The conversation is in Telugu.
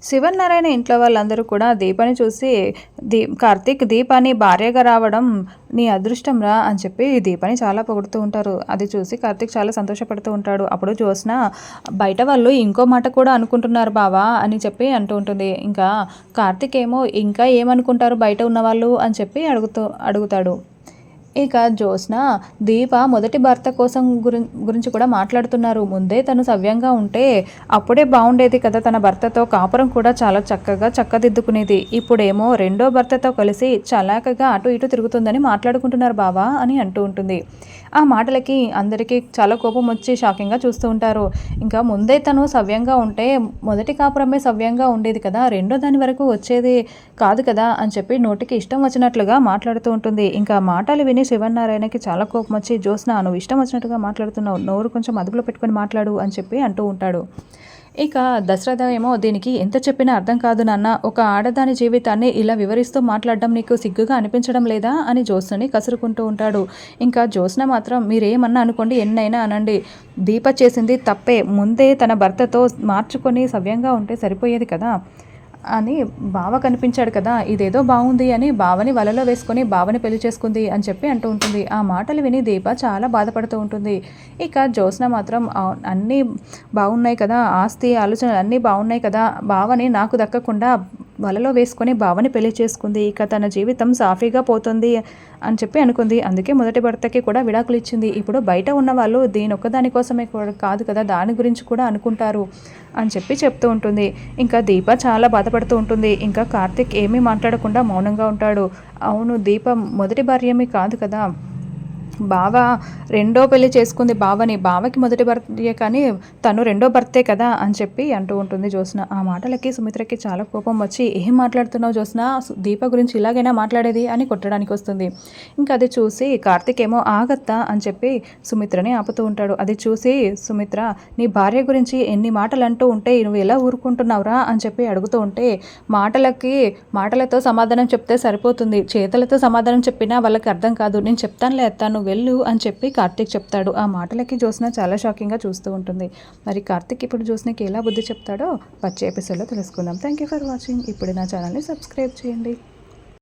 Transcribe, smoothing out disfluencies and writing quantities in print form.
శివనారాయణ ఇంట్లో వాళ్ళందరూ కూడా దీపని చూసి కార్తీక్ దీపాని భార్యగా రావడం నీ అదృష్టం రా అని చెప్పి దీపని చాలా పొగుడుతూ ఉంటారు. అది చూసి కార్తీక్ చాలా సంతోషపడుతూ ఉంటాడు. అప్పుడు జ్యోత్స్న బయట వాళ్ళు ఇంకో మాట కూడా అనుకుంటున్నారు బావా అని చెప్పి అంటూ ఉంటుంది. ఇంకా కార్తీక్ ఏమో ఇంకా ఏమనుకుంటారు బయట ఉన్నవాళ్ళు అని చెప్పి అడుగుతాడు. ఇక జ్యోత్స్న దీప మొదటి భర్త కోసం గురించి కూడా మాట్లాడుతున్నారు. ముందే తను సవ్యంగా ఉంటే అప్పుడే బాగుండేది కదా, తన భర్తతో కాపురం కూడా చాలా చక్కగా చక్కదిద్దుకునేది. ఇప్పుడేమో రెండో భర్తతో కలిసి చలాకగా అటు ఇటు తిరుగుతుందని మాట్లాడుకుంటున్నారు బావా అని అంటూ ఉంటుంది. ఆ మాటలకి అందరికీ చాలా కోపం వచ్చి షాకింగ్గా చూస్తూ ఉంటారు. ఇంకా ముందే తను సవ్యంగా ఉంటే మొదటి కాపురమే సవ్యంగా ఉండేది కదా, రెండో దాని వరకు వచ్చేది కాదు కదా అని చెప్పి నోటికి ఇష్టం వచ్చినట్లుగా మాట్లాడుతూ ఉంటుంది. ఇంకా మాటలు విని శివనారాయణకి చాలా కోపం వచ్చి, జ్యోత్స్న నువ్వు ఇష్టం వచ్చినట్టుగా మాట్లాడుతున్నావు, నోరు కొంచెం అదుపులో పెట్టుకొని మాట్లాడు అని చెప్పి అంటూ ఉంటాడు. ఇక దశరథ ఏమో దీనికి ఎంత చెప్పినా అర్థం కాదు నాన్న, ఒక ఆడదాని జీవితాన్ని ఇలా వివరిస్తూ మాట్లాడడం నీకు సిగ్గుగా అనిపించడం లేదా అని జ్యోత్స్నని కసురుకుంటూ ఉంటాడు. ఇంకా జ్యోత్స్న మాత్రం మీరేమన్నా అనుకోండి, ఎన్నైనా అనండి, దీప చేసింది తప్పే, ముందే తన భర్తతో మార్చుకొని సవ్యంగా ఉంటే సరిపోయేది కదా అని బావ కనిపించాడు కదా, ఇదేదో బాగుంది అని బావని వలలో వేసుకొని బావని పెళ్లి చేసుకుంది అని చెప్పి అంటూ ఉంటుంది. ఆ మాటలు విని దీప చాలా బాధపడుతూ ఉంటుంది. ఇక జ్యోత్స్న మాత్రం అన్నీ బాగున్నాయి కదా, ఆస్తి ఆలోచనలు అన్నీ బాగున్నాయి కదా, బావని నాకు దక్కకుండా వలలో వేసుకొని బావని పెళ్లి చేసుకుంది, ఇక తన జీవితం సాఫీగా పోతుంది అని చెప్పి అనుకుంది. అందుకే మొదటి భర్తకి కూడా విడాకులు ఇచ్చింది. ఇప్పుడు బయట ఉన్న వాళ్ళు దీని ఒక్కదాని కోసమే కాదు కదా, దాని గురించి కూడా అనుకుంటారు అని చెప్పి చెప్తూ ఉంటుంది. ఇంకా దీప చాలా బాధపడుతూ ఉంటుంది. ఇంకా కార్తీక్ ఏమీ మాట్లాడకుండా మౌనంగా ఉంటాడు. అవును, దీప మొదటి భార్యమే కాదు కదా, బావ రెండో పెళ్లి చేసుకుంది బావని, బావకి మొదటి భర్తే కానీ తను రెండో భర్తే కదా అని చెప్పి అంటూ ఉంటుంది జ్యోత్స్న. ఆ మాటలకి సుమిత్రకి చాలా కోపం వచ్చి, ఏం మాట్లాడుతున్నావు జ్యోత్స్న, దీప గురించి ఇలాగైనా మాట్లాడేది అని కొట్టడానికి వస్తుంది. ఇంకా అది చూసి కార్తీక్ ఏమో ఆగత్తా అని చెప్పి సుమిత్రని ఆపుతూ ఉంటాడు. అది చూసి సుమిత్ర, నీ భార్య గురించి ఎన్ని మాటలు అంటూ ఉంటే నువ్వు ఎలా ఊరుకుంటున్నావురా అని చెప్పి అడుగుతూ ఉంటే, మాటలతో సమాధానం చెప్తే సరిపోతుంది, చేతులతో సమాధానం చెప్పినా వాళ్ళకి అర్థం కాదు, నేను చెప్తానులే అత్త నువ్వు వెళ్ళు అని చెప్పి కార్తీక్ చెప్తాడు. ఆ మాటలకి జ్యోత్స్న చాలా షాకింగ్గా చూస్తూ ఉంటుంది. మరి కార్తీక్ ఇప్పుడు జ్యోత్స్నకి ఎలా బుద్ధి చెప్తాడో వచ్చే ఎపిసోడ్లో తెలుసుకుందాం. Thank you for watching. ఇప్పుడు నా ఛానల్ని సబ్స్క్రైబ్ చేయండి.